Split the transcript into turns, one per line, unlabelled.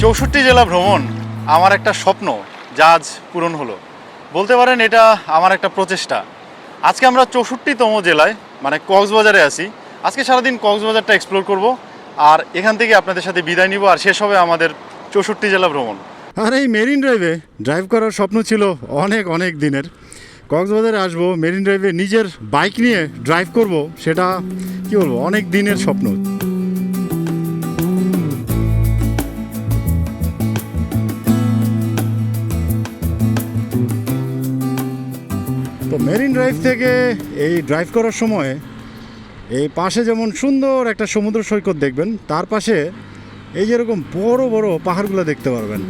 64 জেলা ভ্রমণ আমার একটা স্বপ্ন, যা আজ পূরণ হলো। বলতে পারেন এটা আমার একটা প্রচেষ্টা। আজকে আমরা 64তম জেলায় মানে কক্সবাজারে আছি। আজকে সারাদিন কক্সবাজারটা এক্সপ্লোর করব, আর এখান থেকে আপনাদের সাথে বিদায় নিব, আর শেষ হবে আমাদের 64 জেলা ভ্রমণ। আর এই মেরিন ড্রাইভে ড্রাইভ করার স্বপ্ন ছিল অনেক অনেক দিনের। কক্সবাজারে আসবো, মেরিন ড্রাইভে নিজের বাইক নিয়ে ড্রাইভ করব, সেটা কি বলবো, অনেক দিনের স্বপ্ন। তো মেরিন ড্রাইভ থেকে এই ড্রাইভ করার সময় এই পাশে যেমন সুন্দর একটা সমুদ্র সৈকত দেখবেন, তার পাশে এই যেরকম বড় বড় পাহাড়গুলো দেখতে পারবেন।